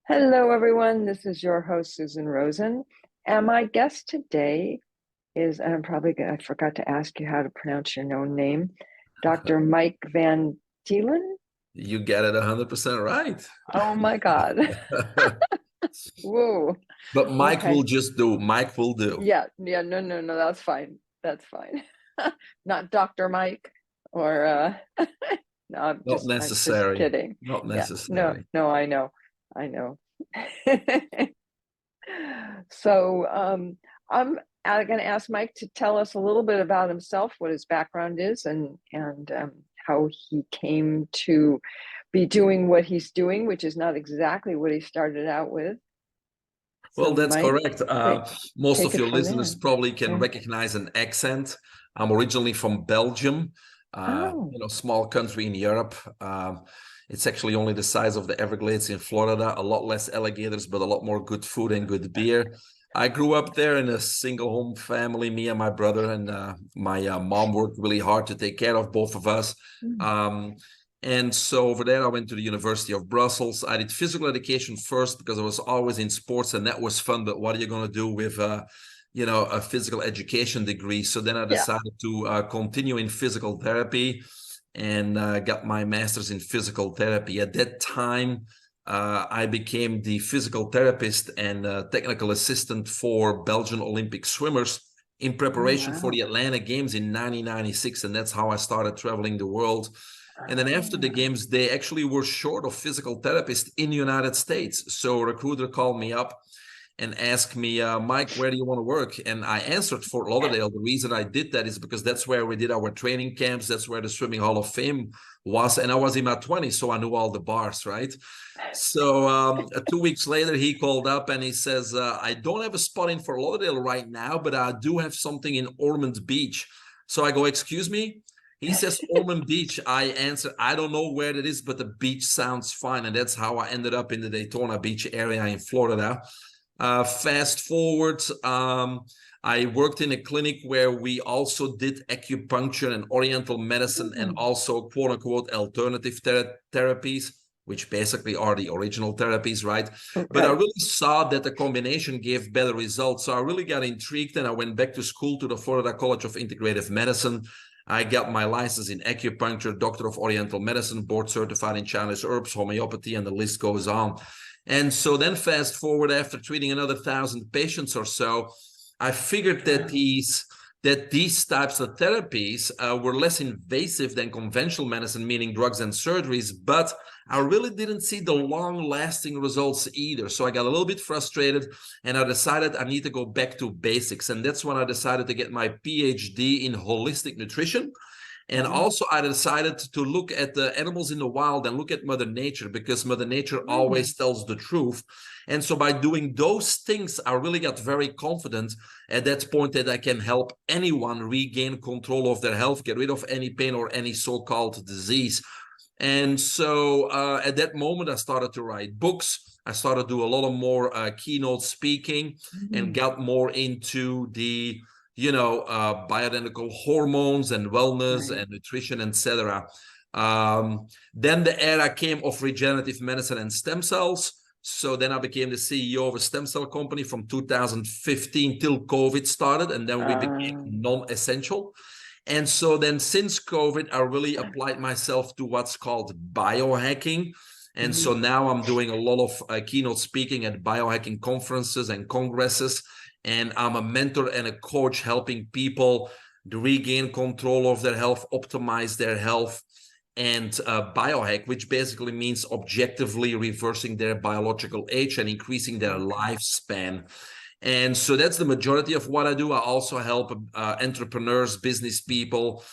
Hello, everyone. This is your host, Susan Rosen. And my guest today is, and I forgot to ask you how to pronounce your own name, Dr. Mike Van Thielen. You get it 100% right. Oh my God. Whoa. But Mike will Okay. just do. Mike will do. Yeah, no, that's fine. That's fine. Not Dr. Mike or no, Not I'm just necessary. kidding. Not Yeah, no, necessary. no, I know. I know. So I'm going to ask Mike to tell us a little bit about himself, what his background is, and how he came to be doing what he's doing, which is not exactly what he started out with. Well, So that's Mike, correct. take Most take of it your from listeners there. probably can Yeah. recognize an accent. I'm originally from Belgium, Oh, small country in Europe. It's actually only the size of the Everglades in Florida, a lot less alligators, but a lot more good food and good beer. I grew up there in a single home family, me and my brother, and my mom worked really hard to take care of both of us. mm, Um, and so over there, I went to the University of Brussels. I did physical education first because I was always in sports and that was fun. But what are you going to do with, a physical education degree? So then I yeah. decided to continue in physical therapy and got my master's in physical therapy. At that time, I became the physical therapist and technical assistant for Belgian Olympic swimmers in Oh, preparation for wow. the Atlanta Games in 1996. And that's how I started traveling the world. And then after the Ah, games, they actually were short of physical therapists in the United States. So a recruiter called me up and asked me, Mike, where do you want to work? And I answered Fort Lauderdale. The reason I did that is because that's where we did our training camps. That's where the Swimming Hall of Fame was. And I was in my 20s, so I knew all the bars, right? So 2 weeks later, he called up and he says, I don't have a spot in Fort Lauderdale right now, but I do have something in Ormond Beach. So I go, excuse me? He says Ormond Beach. I answer, I don't know where it is, but the beach sounds fine. And that's how I ended up in the Daytona Beach area in Florida. Fast forward, I worked in a clinic where we also did acupuncture and Oriental medicine and mm, also quote unquote alternative therapies, which basically are the original therapies, right? But I right. really saw that the combination gave better results. So I really got intrigued and I went back to school to the Florida College of Integrative Medicine. I got my license in acupuncture, doctor of Oriental medicine, board certified in Chinese herbs, homeopathy, and the list goes on. And so then fast forward after treating another 1,000 patients or so, I figured that Wow. these types of therapies were less invasive than conventional medicine, meaning drugs and surgeries, but I really didn't see the long-lasting results either. So I got a little bit frustrated and I decided I need to go back to basics. And that's when I decided to get my Ph.D. in holistic nutrition. And Wow. also, I decided to look at the animals in the wild and look at Mother Nature because Mother Nature Mm, always tells the truth. And so, by doing those things, I really got very confident at that point that I can help anyone regain control of their health, get rid of any pain or any so called disease. And so, at that moment, I started to write books. I started to do a lot of more keynote speaking and mm, got more into the bioidentical hormones and wellness right. and nutrition, etc. Then the era came of regenerative medicine and stem cells. So then I became the CEO of a stem cell company from 2015 till COVID started, and then we became Um, non-essential. And so then since COVID, I really applied myself to what's called biohacking. And so mm, now I'm doing a lot of keynote speaking at biohacking conferences and congresses. And I'm a mentor and a coach helping people to regain control of their health, optimize their health, and biohack, which basically means objectively reversing their biological age and increasing their okay. lifespan. And so that's the majority of what I do. I also help entrepreneurs, business people,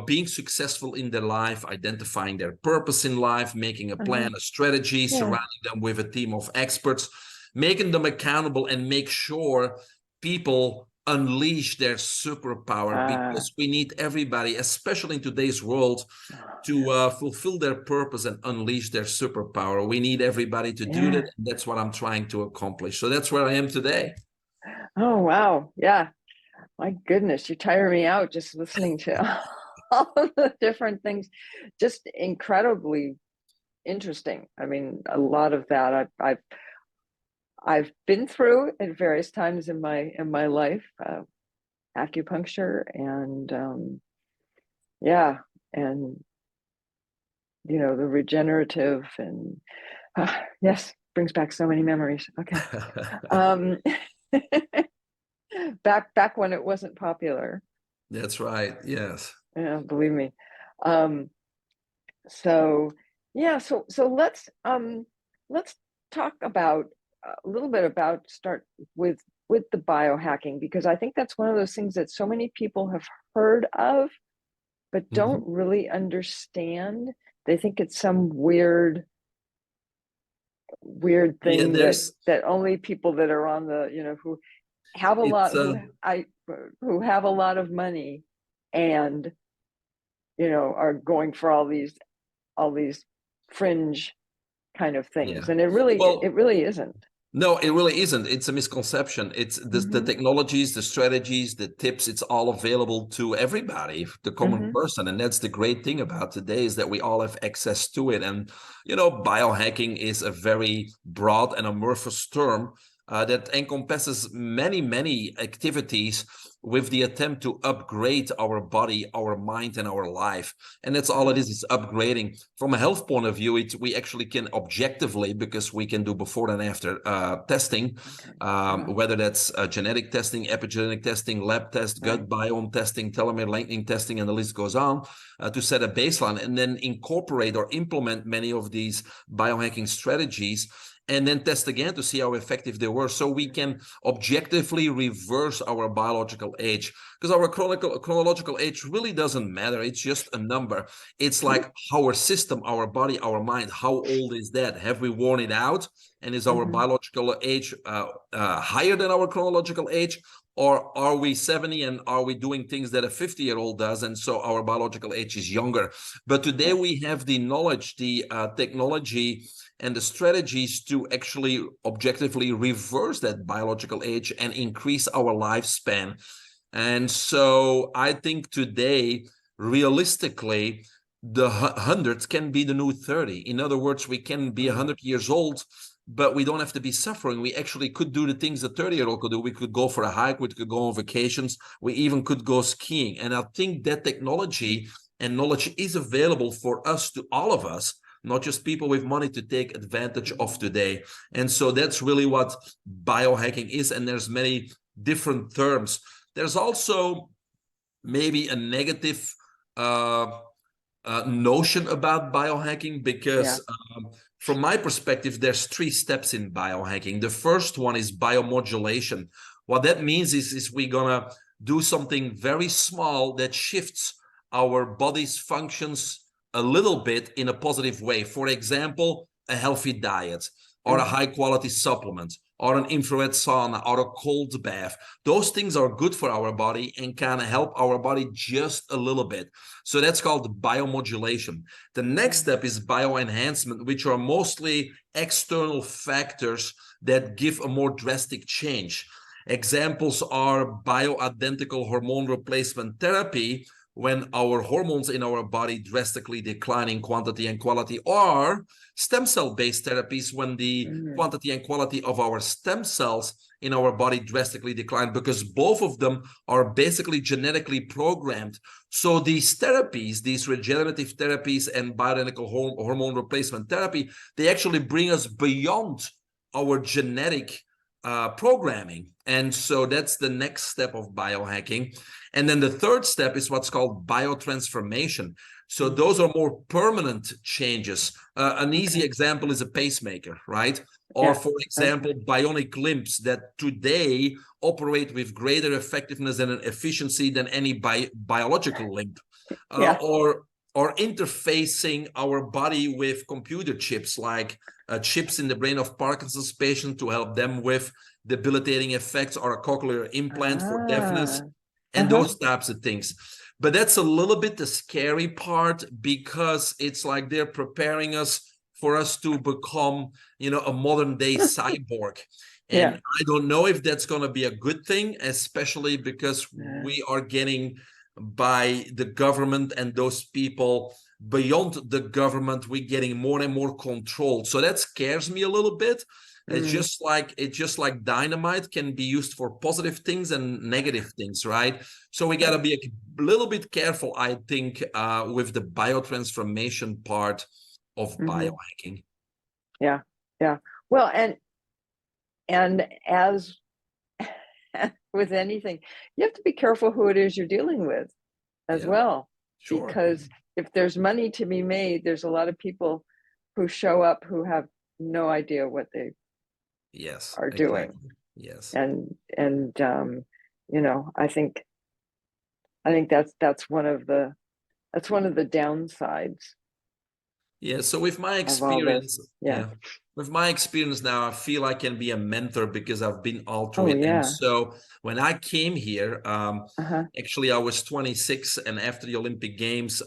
being successful in their life, identifying their purpose in life, making a Uh-huh. plan, a strategy, Yeah. surrounding them with a team of experts, making them accountable, and make sure people unleash their superpower Uh, because we need everybody, especially in today's world, to fulfill their purpose and unleash their superpower. We need everybody to do that. yeah. And that's what I'm trying to accomplish. So that's where I am today. Oh, wow. Yeah. My goodness, you tire me out just listening to all of the different things. Just incredibly interesting. I mean, a lot of that I've been through at various times in my life, acupuncture and yeah, and the regenerative and yes, brings back so many memories. Okay. Um, back when it wasn't popular. That's right. Yes. Yeah, believe me. Um, so yeah, so let's talk about a little bit about start with the biohacking, because I think that's one of those things that so many people have heard of but don't Mhm. really understand. They think it's some weird Yeah, thing that only people that are on the who have a it's lot who have a lot of money and are going for all these fringe kind of yeah. things, and it really isn't. No, it really isn't. It's a misconception. It's the Mm-hmm. technologies, the strategies, the tips, it's all available to everybody, the common Mm-hmm. person. And that's the great thing about today is that we all have access to it. And, biohacking is a very broad and amorphous term that encompasses many, many activities with the attempt to upgrade our body, our mind, and our life. And that's all it is upgrading. From a health point of view, we actually can objectively, because we can do before and after testing, Okay. Uh-huh. whether that's genetic testing, epigenetic testing, lab test, Right. gut biome testing, telomere lengthening testing, and the list goes on, to set a baseline and then incorporate or implement many of these biohacking strategies and then test again to see how effective they were, so we can objectively reverse our biological age. Because our chronological age really doesn't matter. It's just a number. It's like our system, our body, our mind. How old is that? Have we worn it out? And is our Mm-hmm. biological age higher than our chronological age? Or are we 70 and are we doing things that a 50-year-old does? And so our biological age is younger. But today Yes. we have the knowledge, the technology, and the strategies to actually objectively reverse that biological age and increase our lifespan. And so I think today, realistically, the 100 can be the new 30. In other words, we can be 100 years old, but we don't have to be suffering. We actually could do the things a 30-year-old could do. We could go for a hike, we could go on vacations, we even could go skiing. And I think that technology and knowledge is available for us, to all of us, not just people with money, to take advantage of today. And so that's really what biohacking is. And there's many different terms. There's also maybe a negative notion about biohacking, Yeah. because from my perspective, there's 3 steps in biohacking. The first one is biomodulation. What that means is we're gonna do something very small that shifts our body's functions a little bit in a positive way. For example, a healthy diet, or a Mm-hmm. high quality supplement, or an infrared sauna, or a cold bath. Those things are good for our body and can help our body just a little bit. So that's called biomodulation. The next step is bioenhancement, which are mostly external factors that give a more drastic change. Examples are bioidentical hormone replacement therapy, when our hormones in our body drastically decline in quantity and quality, or stem cell based therapies, when the Mm-hmm. quantity and quality of our stem cells in our body drastically decline, because both of them are basically genetically programmed. So these therapies, these regenerative therapies and bioidentical hormone replacement therapy, they actually bring us beyond our genetic programming. And so that's the next step of biohacking. And then the third step is what's called biotransformation. So those are more permanent changes. An easy Okay. example is a pacemaker, right? Or, Yeah. for Okay. example, bionic limbs that today operate with greater effectiveness and efficiency than any biological limb. Uh, Yeah. or or interfacing our body with computer chips, like chips in the brain of Parkinson's patients to help them with debilitating effects, or a cochlear implant for deafness, Ah. and Uh-huh. those types of things. But that's a little bit the scary part, because it's like they're preparing us for us to become, a modern day cyborg. And Yeah. I don't know if that's going to be a good thing, especially because Yeah. we are getting, by the government and those people, beyond the government, we're getting more and more controlled. So that scares me a little bit. It's just like dynamite can be used for positive things and negative things, right? So we got to be a little bit careful, I think, with the biotransformation part of biohacking. Yeah, yeah. Well, and as with anything, you have to be careful who it is you're dealing with as well. Sure. Because if there's money to be made, there's a lot of people who show up who have no idea what they are doing. Yes. And you know, I think that's one of the downsides. Yeah, so with my experience, with my experience now, I feel I can be a mentor because I've been all through it. And so when I came here, actually I was 26, and after the Olympic Games,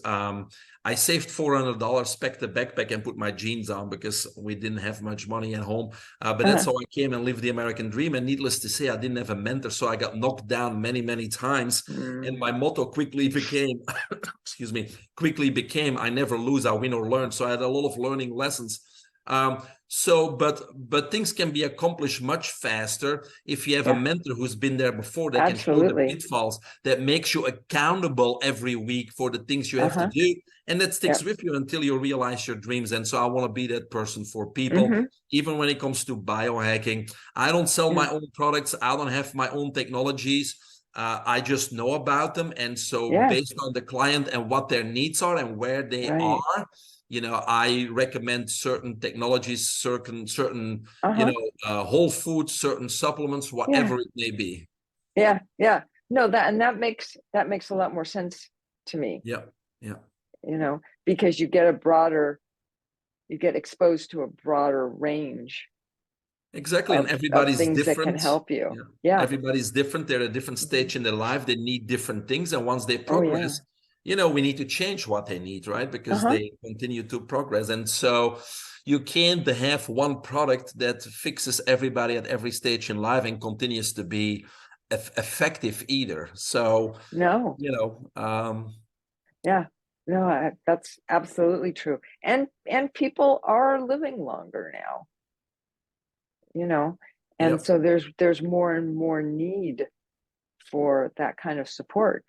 I saved $400, packed the backpack, and put my jeans on because we didn't have much money at home. But that's how I came and lived the American dream. And needless to say, I didn't have a mentor, so I got knocked down many, many times. And my motto quickly became, excuse me, I never lose, I win or learn. So I had a lot of learning lessons. But things can be accomplished much faster if you have a mentor who's been there before, that can show the pitfalls, that makes you accountable every week for the things you have to do, and that sticks with you until you realize your dreams. And so I want to be that person for people, even when it comes to biohacking. I don't sell my own products. I don't have my own technologies. I just know about them. And so based on the client and what their needs are and where they are, you know, I recommend certain technologies, certain you know, whole foods, certain supplements, whatever it may be. Yeah. No, that makes a lot more sense to me. Yeah. You know, because you get exposed to a broader range. Exactly. And everybody's things different. That can help you. Everybody's different. They're at a different stage in their life. They need different things. And once they progress, you know, we need to change what they need, right? Because they continue to progress. And so you can't have one product that fixes everybody at every stage in life and continues to be effective either. So, no, you know, no, that's absolutely true. And people are living longer now, you know, and so there's more and more need for that kind of support.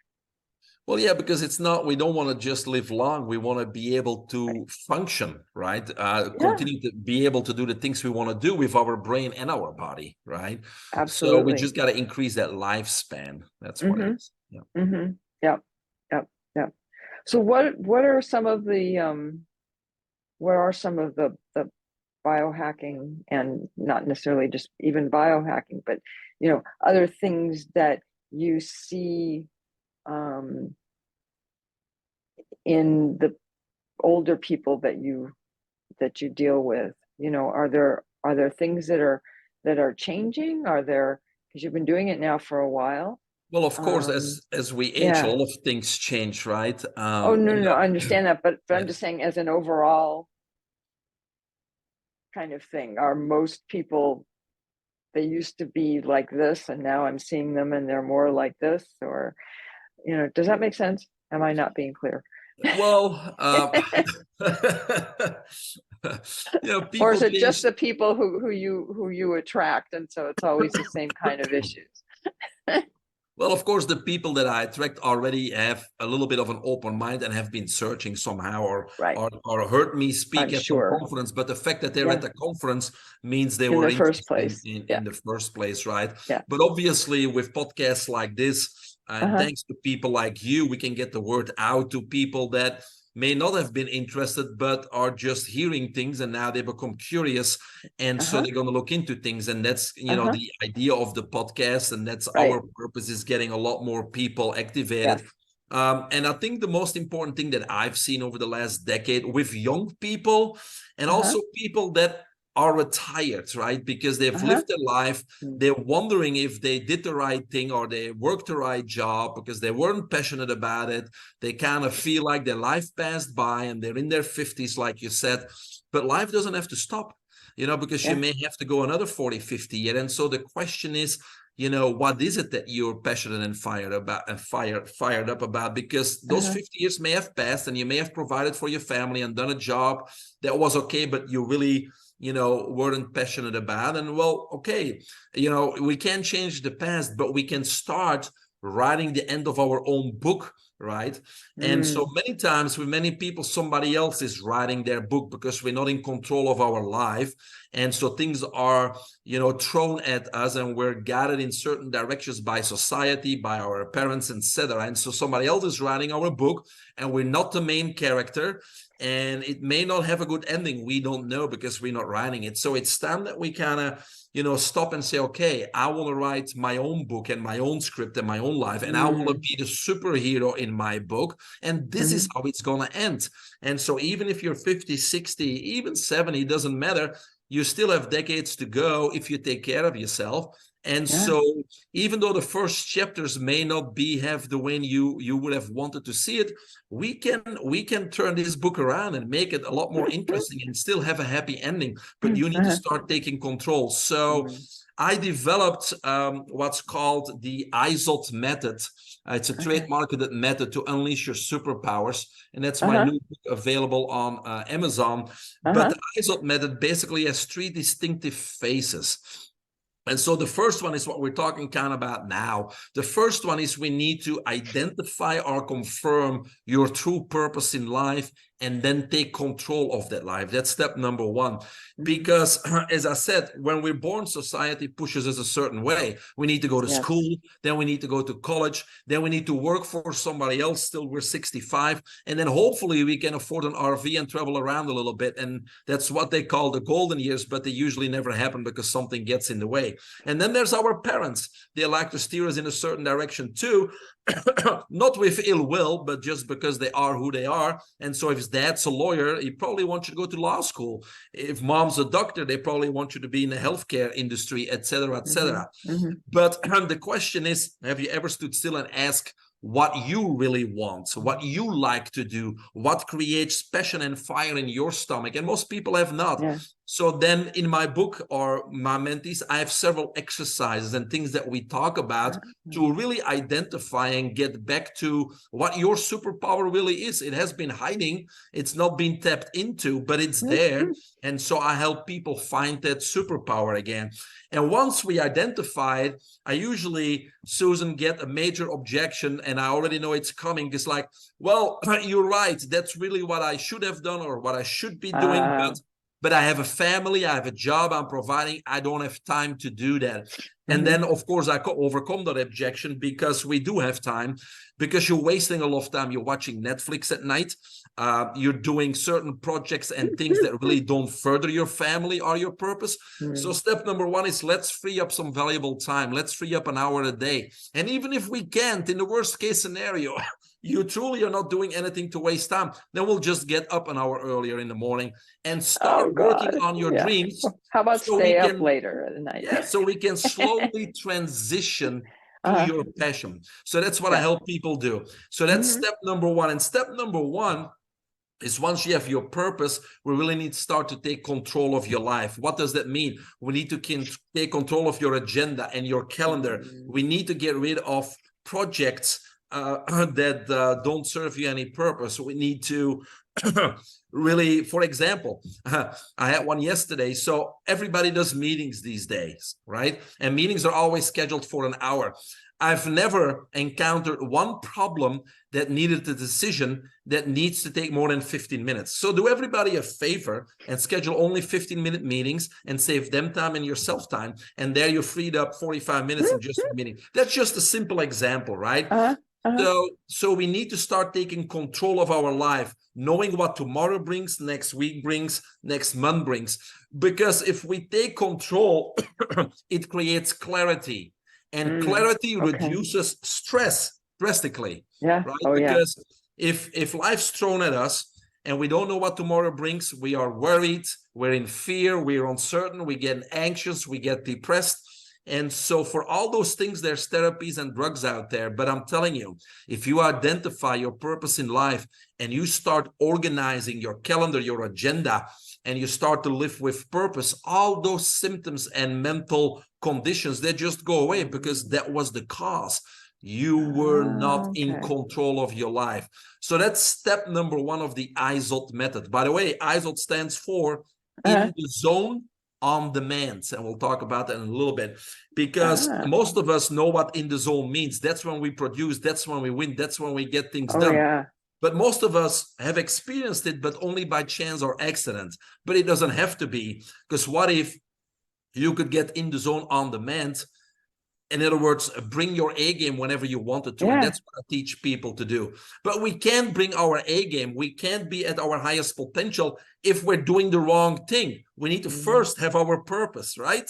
Well, yeah, because it's not, we don't want to just live long. We want to be able to function, right? Continue to be able to do the things we want to do with our brain and our body, right? Absolutely. So we just got to increase that lifespan. That's what it is. Yep. So what are some of the biohacking, and not necessarily just even biohacking, but, you know, other things that you see in the older people that you deal with? You know, are there things that are changing? Are there, because you've been doing it now for a while? Well, of course, as we age, a lot of things change, right? No, I understand that, but I'm just saying, as an overall kind of thing, are most people, they used to be like this and now I'm seeing them and they're more like this? Or, you know, does that make sense? Am I not being clear? Well, you know, or is it just the people who you attract, and so it's always the same kind of issues? Well, of course, the people that I attract already have a little bit of an open mind and have been searching somehow, or heard me speak at some conference. But the fact that they're at the conference means they were interested in the first place, right? But obviously, with podcasts like this, and thanks to people like you, we can get the word out to people that may not have been interested, but are just hearing things, and now they become curious, and so they're going to look into things. And that's, you know, the idea of the podcast, and that's our purpose, is getting a lot more people activated. And I think the most important thing that I've seen over the last decade with young people, and also people that are retired, right? Because they've lived their life, they're wondering if they did the right thing or they worked the right job because they weren't passionate about it. They kind of feel like their life passed by and they're in their 50s, like you said, but life doesn't have to stop, you know, because you may have to go another 40, 50 years. And so the question is, what is it that you're passionate and fired up about? Because those 50 years may have passed, and you may have provided for your family and done a job that was okay, but you really weren't passionate about. And well, okay, we can't change the past, but we can start writing the end of our own book, right? And so many times with many people, somebody else is writing their book because we're not in control of our life. And so things are, thrown at us, and we're guided in certain directions by society, by our parents, etc. And so somebody else is writing our book, and we're not the main character. And it may not have a good ending. We don't know because we're not writing it. So it's time that we kind of, stop and say, okay, I want to write my own book and my own script and my own life. And I want to be the superhero in my book. And this is how it's going to end. And so even if you're 50, 60, even 70, it doesn't matter. You still have decades to go if you take care of yourself. And so even though the first chapters may not have the way you would have wanted to see it, we can turn this book around and make it a lot more interesting and still have a happy ending. But you need to start taking control. So I developed what's called the IZOT method. It's a trade-marketed method to unleash your superpowers. And that's my new book available on Amazon. But the IZOT method basically has 3 distinctive phases. And so the first one is what we're talking kind of about now. The first one is we need to identify or confirm your true purpose in life and then take control of that life. That's step number 1. Because as I said, when we're born, society pushes us a certain way. We need to go to school, then we need to go to college, then we need to work for somebody else till we're 65. And then hopefully we can afford an RV and travel around a little bit. And that's what they call the golden years, but they usually never happen because something gets in the way. And then there's our parents. They like to steer us in a certain direction too, not with ill will, but just because they are who they are. And so if dad's a lawyer, he probably wants you to go to law school. If mom's a doctor, they probably want you to be in the healthcare industry, etc., etc. But the question is, have you ever stood still and asked what you really want, what you like to do, what creates passion and fire in your stomach? And most people have not. So then in my book or my mentees, I have several exercises and things that we talk about to really identify and get back to what your superpower really is. It has been hiding. It's not been tapped into, but it's there. And so I help people find that superpower again. And once we identify it, I usually, Susan, get a major objection, and I already know it's coming. It's like, well, you're right. That's really what I should have done or what I should be doing. But I have a family, I have a job I'm providing, I don't have time to do that. And then, of course, I overcome that objection because we do have time, because you're wasting a lot of time. You're watching Netflix at night. You're doing certain projects and things that really don't further your family or your purpose. So step number 1 is let's free up some valuable time. Let's free up an hour a day. And even if we can't, in the worst case scenario, you truly are not doing anything to waste time, then we'll just get up an hour earlier in the morning and start working on your dreams. How about stay up later at night? So we can slowly transition to your passion. So that's what I help people do. So that's step number 1. And step number 1 is once you have your purpose, we really need to start to take control of your life. What does that mean? We need to take control of your agenda and your calendar. We need to get rid of projects that don't serve you any purpose. We need to really, for example, I had one yesterday. So everybody does meetings these days, right? And meetings are always scheduled for an hour. I've never encountered one problem that needed a decision that needs to take more than 15 minutes. So do everybody a favor and schedule only 15-minute meetings and save them time and yourself time. And there you freed up 45 minutes in just a meeting. That's just a simple example, right? So we need to start taking control of our life, knowing what tomorrow brings, next week brings, next month brings. Because if we take control, it creates clarity. And clarity reduces stress drastically. Right? Because if life's thrown at us and we don't know what tomorrow brings, we are worried, we're in fear, we're uncertain, we get anxious, we get depressed. And so for all those things, there's therapies and drugs out there. But I'm telling you, if you identify your purpose in life and you start organizing your calendar, your agenda, and you start to live with purpose, all those symptoms and mental conditions, they just go away, because that was the cause. You were not in control of your life. So that's step number one of the IZOT method. By the way, IZOT stands for in the zone, on demand, and we'll talk about that in a little bit, because most of us know what in the zone means. That's when we produce, that's when we win, that's when we get things done. Yeah. But most of us have experienced it, but only by chance or accident. But it doesn't have to be, because what if you could get in the zone on demand? In other words, bring your A game whenever you wanted to. And that's what I teach people to do. But we can't bring our A game. We can't be at our highest potential if we're doing the wrong thing. We need to first have our purpose, right?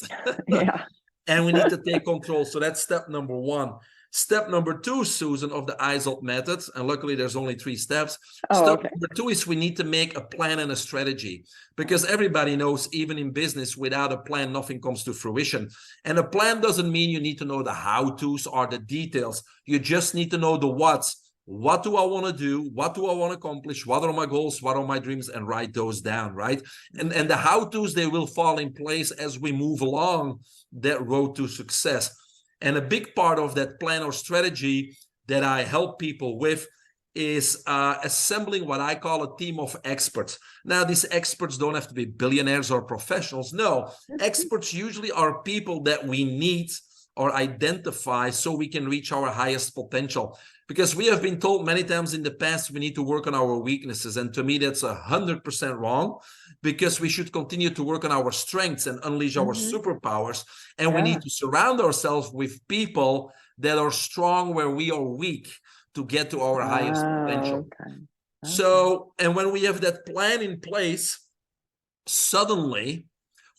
Yeah. And we need to take control. So that's step number one. Step number two, Susan, of the IZOT method, and luckily there's only 3 steps. Step number 2 is we need to make a plan and a strategy, because everybody knows, even in business, without a plan, nothing comes to fruition. And a plan doesn't mean you need to know the how-tos or the details. You just need to know the what's. What do I want to do? What do I want to accomplish? What are my goals? What are my dreams? And write those down, right? And the how-tos, they will fall in place as we move along that road to success. And a big part of that plan or strategy that I help people with is assembling what I call a team of experts. Now, these experts don't have to be billionaires or professionals. No, experts usually are people that we need or identify so we can reach our highest potential. Because we have been told many times in the past we need to work on our weaknesses. And to me, that's 100% wrong, because we should continue to work on our strengths and unleash our superpowers. And we need to surround ourselves with people that are strong where we are weak to get to our highest potential. So, and when we have that plan in place, suddenly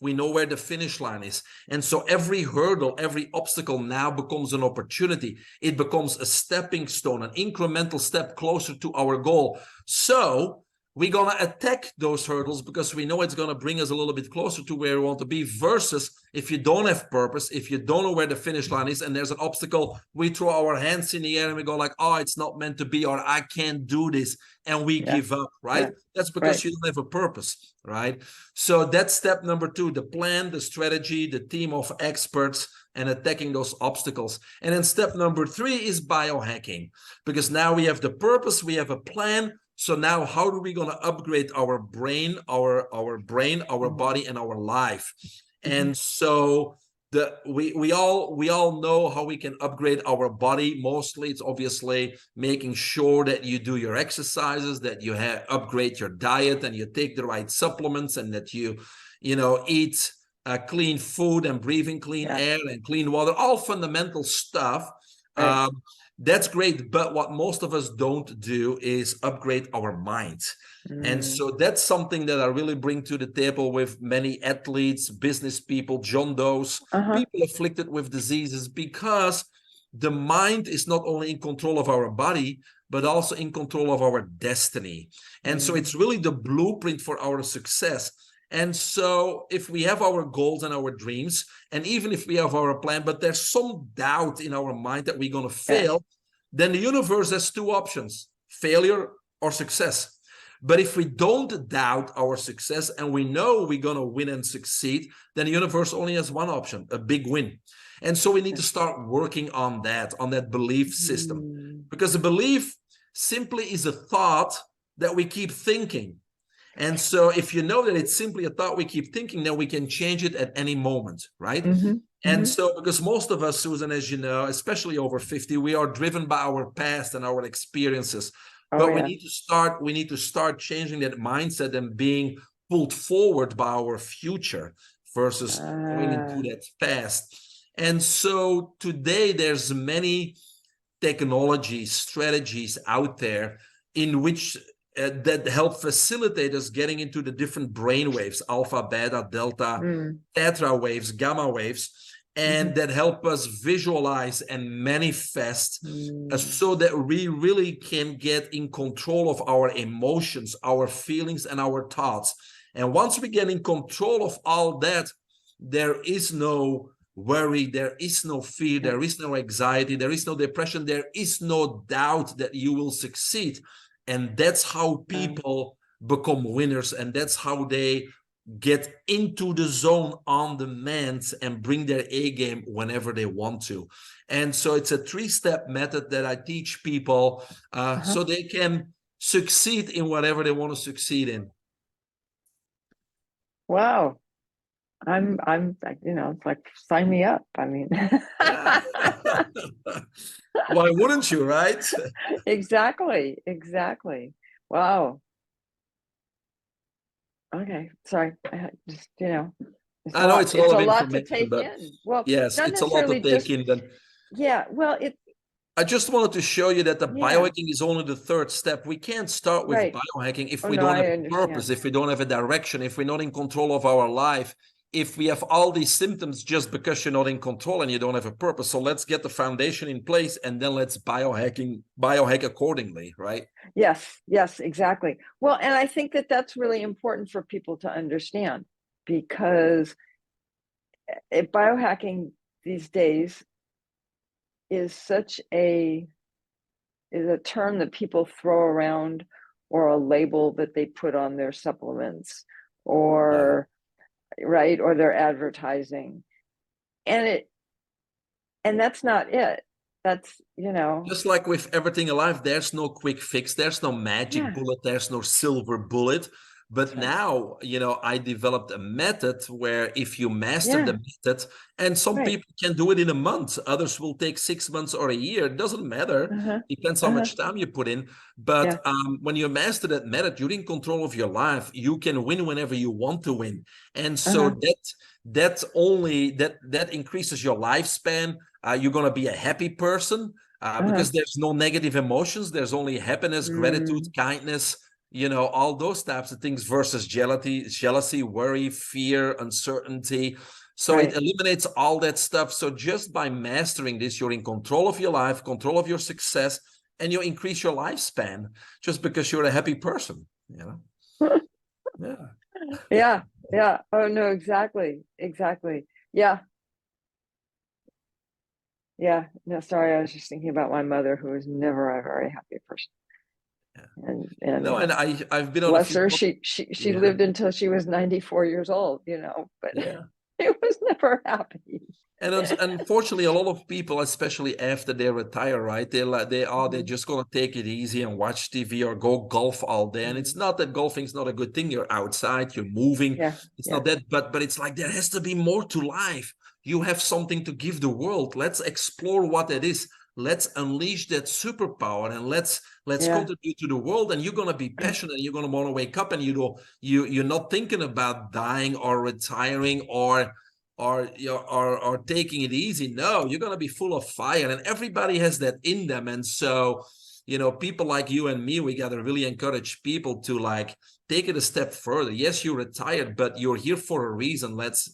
we know where the finish line is. And so every hurdle, every obstacle now becomes an opportunity. It becomes a stepping stone, an incremental step closer to our goal. So we're going to attack those hurdles because we know it's going to bring us a little bit closer to where we want to be, versus if you don't have purpose, if you don't know where the finish line is and there's an obstacle, we throw our hands in the air and we go like, oh, it's not meant to be, or I can't do this. And we give up, right? That's because you don't have a purpose, right? So that's step number 2, the plan, the strategy, the team of experts, and attacking those obstacles. And then step number 3 is biohacking, because now we have the purpose, we have a plan. So now how are we going to upgrade our brain, our body, and our life? And so we all know how we can upgrade our body. Mostly it's obviously making sure that you do your exercises, that you upgrade your diet, and you take the right supplements, and that you eat clean food and breathing clean air and clean water, all fundamental stuff. That's great, but what most of us don't do is upgrade our minds. And so that's something that I really bring to the table with many athletes, business people, John Does, people afflicted with diseases, because the mind is not only in control of our body, but also in control of our destiny. And so it's really the blueprint for our success. And so if we have our goals and our dreams, and even if we have our plan, but there's some doubt in our mind that we're going to fail, then the universe has 2 options, failure or success. But if we don't doubt our success and we know we're going to win and succeed, then the universe only has 1 option, a big win. And so we need to start working on that belief system, because a belief simply is a thought that we keep thinking. And so if you know that it's simply a thought we keep thinking, then we can change it at any moment, right? And so because most of us, Susan, as you know, especially over 50, we are driven by our past and our experiences. But we need to start changing that mindset and being pulled forward by our future versus going into that past. And so today there's many technologies, strategies out there in which that help facilitate us getting into the different brain waves, alpha, beta, delta, theta waves, gamma waves, and that help us visualize and manifest so that we really can get in control of our emotions, our feelings, and our thoughts. And once we get in control of all that, there is no worry, there is no fear, there is no anxiety, there is no depression, there is no doubt that you will succeed. And that's how people become winners, and that's how they get into the zone on demand and bring their A game whenever they want to. And so it's a 3-step method that I teach people so they can succeed in whatever they want to succeed in. Wow. I'm it's like, sign me up. I mean, Yeah. Why wouldn't you, right? exactly. Wow. Okay. Sorry. I just, I know it's a it's lot a of lot to information, take but in. Well, yes, not it's a lot to necessarily take just, in. Then yeah, well, I just wanted to show you that the yeah, biohacking is only the 3rd step. We can't start with right. biohacking if Oh, we no, don't have I a purpose, understand. if we don't have a direction, if we're not in control of our life, if we have all these symptoms just because you're not in control and you don't have a purpose. So let's get the foundation in place and then let's biohack accordingly, right? Yes, exactly. Well, and I think that that's really important for people to understand, because biohacking these days is such a term that people throw around, or a label that they put on their supplements, Yeah. or right, or their advertising, and that's not it. That's Just like with everything in life, there's no quick fix, there's no magic yeah, bullet, there's no silver bullet. But that's right. now, I developed a method where if you master Yeah, the method, and some right. people can do it in a month, others will take 6 months or a year. It doesn't matter. Uh-huh. Depends how Uh-huh. much time you put in. But Yeah. when you master that method, you're in control of your life. You can win whenever you want to win. And so Uh-huh. that increases your lifespan. You're gonna be a happy person Uh-huh. because there's no negative emotions. There's only happiness, gratitude, Mm, kindness, all those types of things versus jealousy, worry, fear, uncertainty. So it right. eliminates all that stuff. So just by mastering this, you're in control of your life, control of your success, and you increase your lifespan just because you're a happy person. Yeah. Yeah. Yeah. Oh no, exactly. Exactly. Yeah. Yeah. No, sorry, I was just thinking about my mother, who was never a very happy person. No, And and I've been on a bless few. her, she Yeah. lived until she was 94 years old, but Yeah. it was never happy. And unfortunately, a lot of people, especially after they retire, right? They're Mhm. just gonna take it easy and watch TV or go golf all day. And it's Mhm. not that golfing's not a good thing. You're outside, you're moving. Yeah. It's Yeah. not that, but it's like there has to be more to life. You have something to give the world. Let's explore what it is. Let's unleash that superpower and let's Yeah. contribute to the world. And you're gonna be passionate. You're gonna want to wake up and you're not thinking about dying or retiring or taking it easy. No, you're going to be full of fire, and everybody has that in them. And so people like you and me, we got to really encourage people to like take it a step further. Yes, you're retired, but you're here for a reason. Let's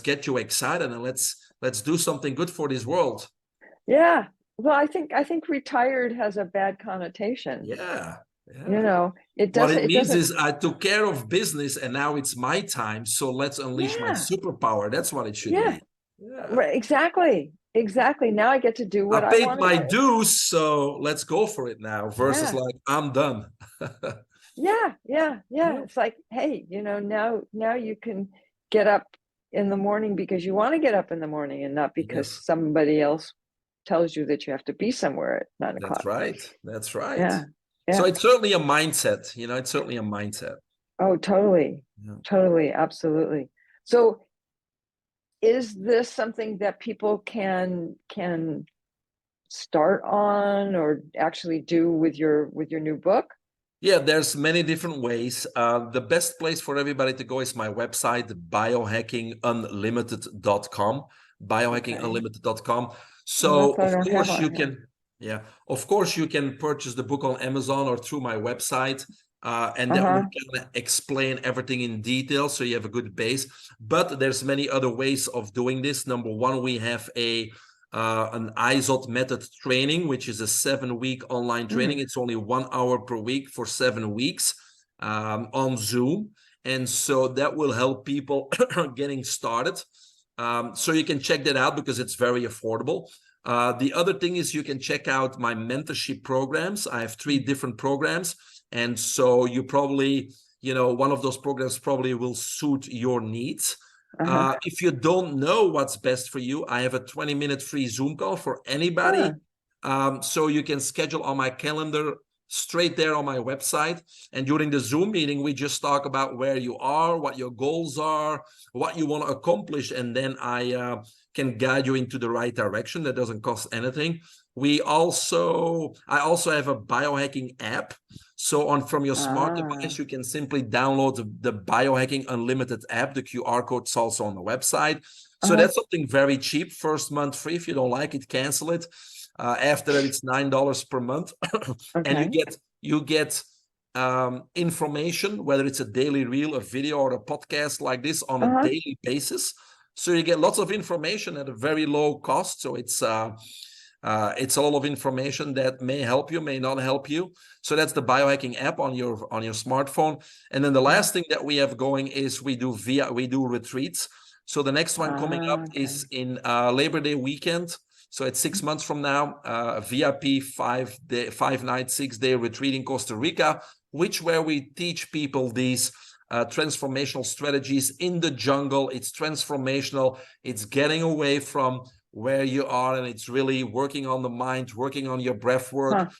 get you excited, and let's do something good for this world. Yeah. Well, I think retired has a bad connotation. Yeah. It What doesn't, it it means doesn't, is I took care of business and now it's my time, so let's unleash my yeah. superpower. That's what it should Yeah. be. Yeah. Right. Exactly. Exactly. Now I get to do I what I paid want to my do. dues, so let's go for it now. Versus Yeah. like I'm done. Yeah. Yeah. Yeah. Yeah. It's like, hey, now you can get up in the morning because you want to get up in the morning, and not because Yes, somebody else tells you that you have to be somewhere at 9 that's o'clock. right. That's right. Yeah. So Yeah. it's certainly a mindset. It's certainly a mindset. Oh, totally. Yeah. Totally. Absolutely. So is this something that people can start on, or actually do with your new book? Yeah, there's many different ways. The best place for everybody to go is my website, biohackingunlimited.com, Okay. biohackingunlimited.com. Well, So that's what I don't have on here. yeah, of course you can purchase the book on Amazon or through my website. And that will Uh-huh. kind of explain everything in detail, so you have a good base. But there's many other ways of doing this. Number one, we have an IZOT method training, which is a 7-week online training. Mm. It's only 1 hour per week for 7 weeks on Zoom. And so that will help people getting started. So you can check that out because it's very affordable. The other thing is you can check out my mentorship programs. I have 3 different programs. And so you probably one of those programs probably will suit your needs. Uh-huh. If you don't know what's best for you, I have a 20-minute free Zoom call for anybody. So you can schedule on my calendar straight there on my website. And during the Zoom meeting, we just talk about where you are, what your goals are, what you want to accomplish. And then I can guide you into the right direction. That doesn't cost anything. I also have a biohacking app. So from your smart device, you can simply download the Biohacking Unlimited app. The QR code is also on the website. So that's something very cheap. First month free. If you don't like it, cancel it. After that, it's $9 per month. And you get information, whether it's a daily reel, a video, or a podcast like this on a daily basis. So you get lots of information at a very low cost. So it's a lot of information that may help you, may not help you. So that's the biohacking app on your smartphone. And then the last thing that we have going is we do retreats. So the next one coming up is in Labor Day weekend. So it's 6 months from now, VIP 5-night, 6-day retreat in Costa Rica, where we teach people these transformational strategies in the jungle. It's transformational. It's getting away from where you are, and it's really working on the mind, working on your breath work,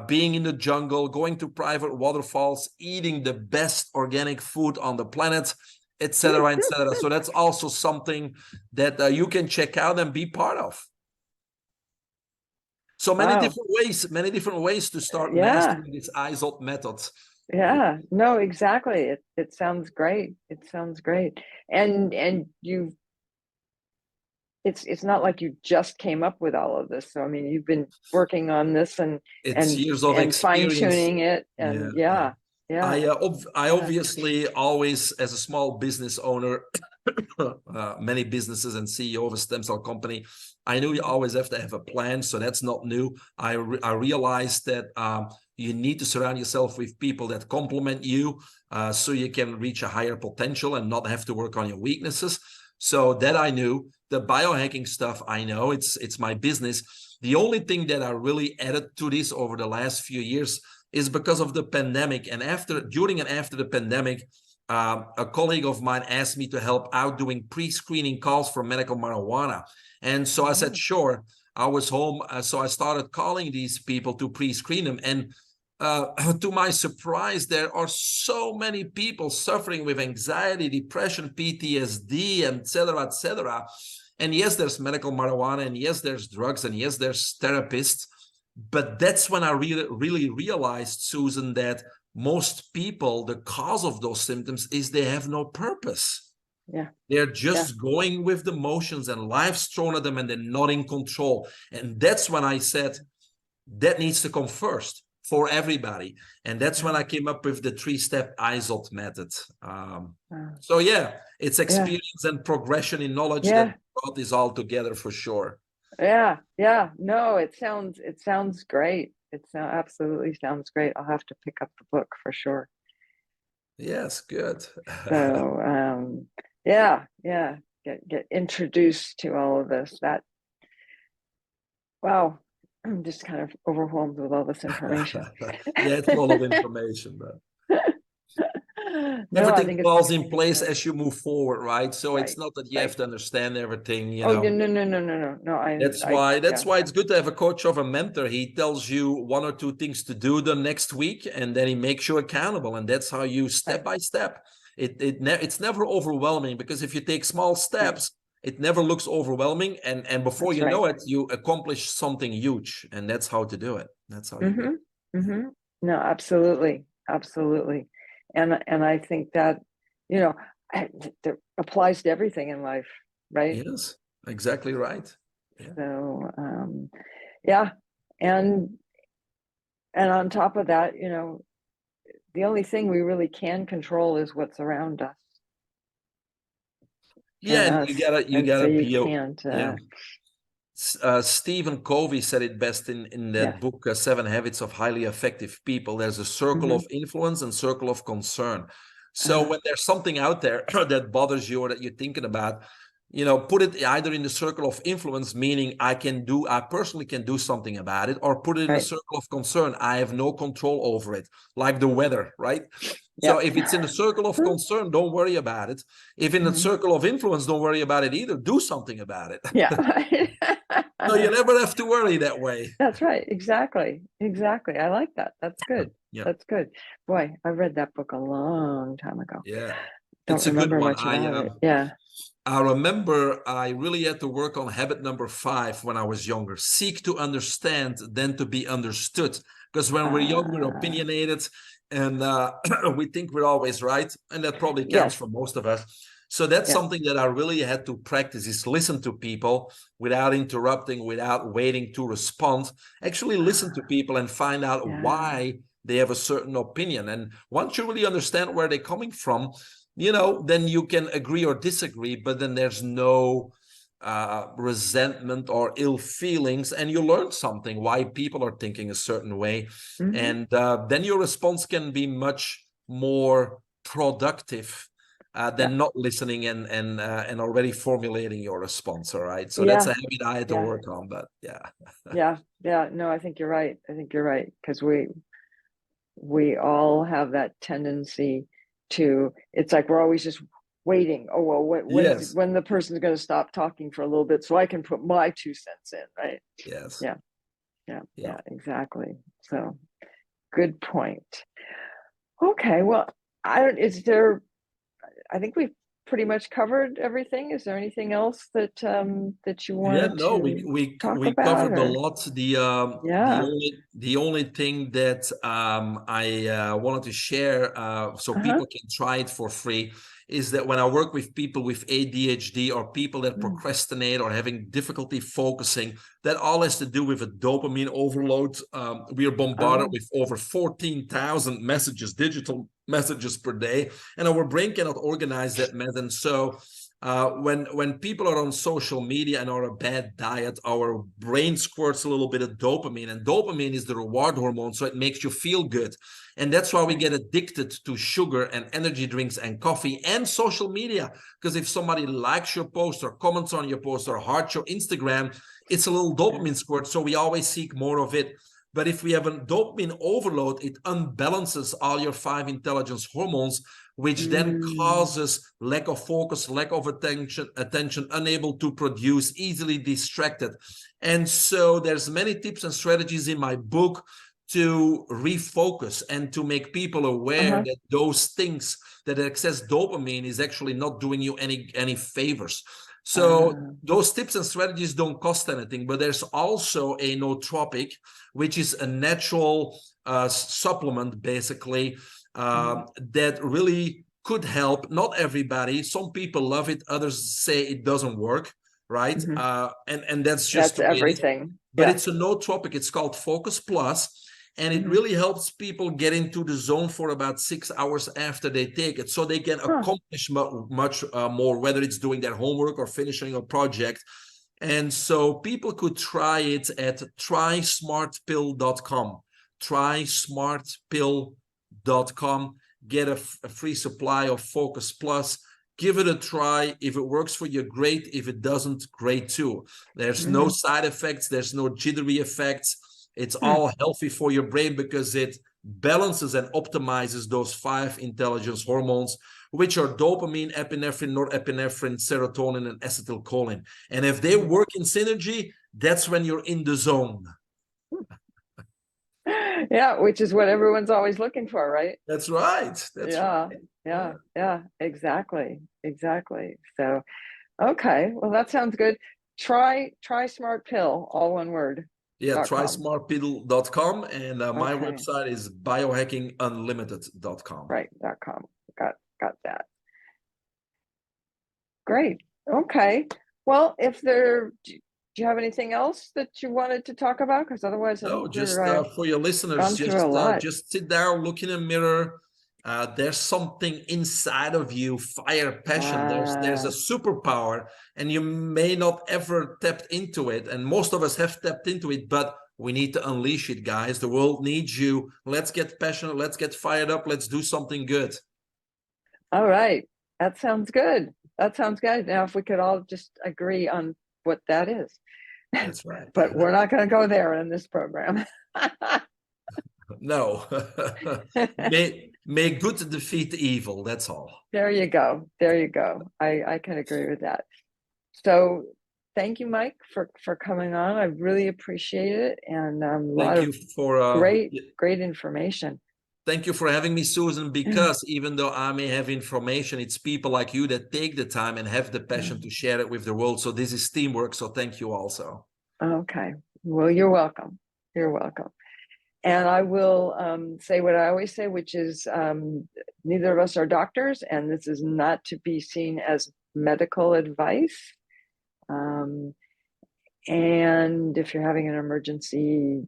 being in the jungle, going to private waterfalls, eating the best organic food on the planet, etc., etc. So that's also something that you can check out and be part of. So many different ways to start mastering this ISOT method. Yeah, no, exactly. It sounds great. It sounds great. And it's not like you just came up with all of this. So I mean, you've been working on this and years of experience, fine-tuning it. And I obviously always, as a small business owner, many businesses and CEO of a stem cell company, I knew you always have to have a plan. So that's not new. I realized that you need to surround yourself with people that complement you, so you can reach a higher potential and not have to work on your weaknesses. So that I knew. The biohacking stuff, I know it's my business. The only thing that I really added to this over the last few years is because of the pandemic. And during and after the pandemic, a colleague of mine asked me to help out doing pre-screening calls for medical marijuana. And so I said, sure. I was home, so I started calling these people to pre-screen them. And to my surprise, there are so many people suffering with anxiety, depression, PTSD, et cetera, et cetera. And yes, there's medical marijuana, and yes, there's drugs, and yes, there's therapists. But that's when I really realized, Susan, that most people, the cause of those symptoms is they have no purpose. Yeah. They're just going with the motions, and life's thrown at them, and they're not in control. And that's when I said, that needs to come first for everybody. And that's when I came up with the 3-step ISOT method. So yeah, it's experience and progression in knowledge that brought this all together for sure. Yeah. No, it sounds great. It absolutely sounds great. I'll have to pick up the book for sure. Yes, good. So get introduced to all of this. Wow, I'm just kind of overwhelmed with all this information. It's a lot of information, but everything falls in place as you move forward, right? So it's not that you have to understand everything, No. That's why it's good to have a coach or a mentor. He tells you 1 or 2 things to do the next week, and then he makes you accountable. And that's how you step by step. It's never overwhelming, because if you take small steps, it never looks overwhelming. And before you know it, you accomplish something huge. And that's how to do it. That's how you do it. No, absolutely. And I think that, it applies to everything in life, right? Yes, exactly right. So, and on top of that, the only thing we really can control is what's around us. And you gotta be. Stephen Covey said it best in that book, 7 Habits of Highly Effective People. There's a circle of influence and circle of concern. So when there's something out there that bothers you or that you're thinking about, put it either in the circle of influence, meaning I personally can do something about it, or put it in the Right. circle of concern. I have no control over it, like the weather, right? So Yep. if it's in the circle of concern, don't worry about it. If in the Mhm. circle of influence, don't worry about it either. Do something about it. Yeah. Right. So you never have to worry that way. That's right. Exactly. Exactly. I like that. That's good. Yeah. That's good. Boy, I read that book a long time ago. Yeah. Don't It's a good remember one. much about it. Yeah. I remember I really had to work on habit number 5 when I was younger. Seek to understand, then to be understood. Because when we're young, we're Uh, opinionated, and we think we're always right. And that probably counts yes. for most of us. So that's Yeah. something that I really had to practice, is listen to people without interrupting, without waiting to respond. Actually listen to people and find out Yeah. why they have a certain opinion. And once you really understand where they're coming from, then you can agree or disagree, but then there's no resentment or ill feelings, and you learn something, why people are thinking a certain way. Hmm. And then your response can be much more productive Yeah. than not listening and already formulating your response. All right. So that's a Yeah. habit I had to Yeah. work on, but yeah. Yeah. Yeah. No, I think you're right. I think you're right. Because we all have that tendency to, it's like we're always just waiting. Oh, well, Yes. when the person's going to stop talking for a little bit so I can put my 2 cents in, right? Yes. Yeah. Yeah. Yeah. Yeah. Exactly. So good point. Okay. Well, I think we've pretty much covered everything. Is there anything else that you Yeah, wanted no, we to we talk we about, covered a or lot. The yeah. only thing that I wanted to share, so Uh-huh. people can try it for free, is that when I work with people with ADHD or people that Mm. procrastinate or having difficulty focusing, that all has to do with a dopamine overload. We are bombarded Oh. with over 14,000 messages, digital messages per day, and our brain cannot organize that mess. And so when people are on social media and are a bad diet, our brain squirts a little bit of dopamine, and dopamine is the reward hormone, so it makes you feel good. And that's why we Right. get addicted to sugar and energy drinks and coffee and social media. Because if somebody likes your post or comments on your post or hearts your Instagram, it's a little Yeah. dopamine squirt. So we always seek more of it. But if we have a dopamine overload, it unbalances all your 5 intelligence hormones, which then Mm. causes lack of focus, lack of attention, unable to produce, easily distracted. And so there's many tips and strategies in my book to refocus and to make people aware Uh-huh. that those things, that excess dopamine is actually not doing you any favors. So Uh, those tips and strategies don't cost anything, but there's also a nootropic, which is a natural supplement, basically, mm, that really could help. Not everybody. Some people love it. Others say it doesn't work, right? mhm. And that's just That's the way it is. everything. But Yeah. it's a nootropic. It's called Focus Plus, and it Mhm. really helps people get into the zone for about 6 hours after they take it, so they can Huh. accomplish much more, whether it's doing their homework or finishing a project. And so people could try it at trysmartpill.com. Trysmartpill.com. Get a free supply of Focus Plus. Give it a try. If it works for you, great. If it doesn't, great too. There's no Mhm. side effects. There's no jittery effects. It's Hmm. all healthy for your brain because it balances and optimizes those 5 intelligence hormones, which are dopamine, epinephrine, norepinephrine, serotonin, and acetylcholine. And if they Mhm. work in synergy, that's when you're in the zone. Yeah, which is what everyone's always looking for, right? That's right. That's Yeah. right. Yeah. Yeah. Yeah. Exactly. Exactly. So, okay. Well, that sounds good. Try Smart Pill, all one word, Yeah, .com. trysmartpill.com, and my Okay. website is biohackingunlimited.com. Right. .com. Got that. Great. Okay. Well, do you have anything else that you wanted to talk about? Because otherwise, I think No, we're just for your listeners, gone through a lot. just sit down, look in a mirror. There's something inside of you, fire, passion. There's a Uh, superpower, and you may not ever tapped into it. And most of us have tapped into it, but we need to unleash it, guys. The world needs you. Let's get passionate. Let's get fired up. Let's do something good. all right. That sounds good. That sounds good. Now, if we could all just agree on what that is. That's right. But we're not going to go there in this program. No. May good defeat evil. That's all. There you go. There you go. I can agree with that. So thank you, Mike, for coming on. I really appreciate it. And a lot Thank of you for great information. Thank you for having me, Susan, because even though I may have information, it's people like you that take the time and have the passion to share it with the world. So this is teamwork. So thank you also. Okay. Well, you're welcome. You're welcome. And I will say what I always say, which is neither of us are doctors, and this is not to be seen as medical advice. And if you're having an emergency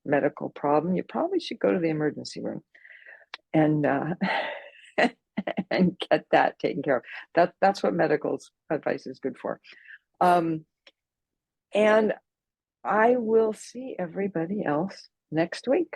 medical problem, you probably should go to the emergency room and and get that taken care of. That's what medical advice is good for. And I will see everybody else next week.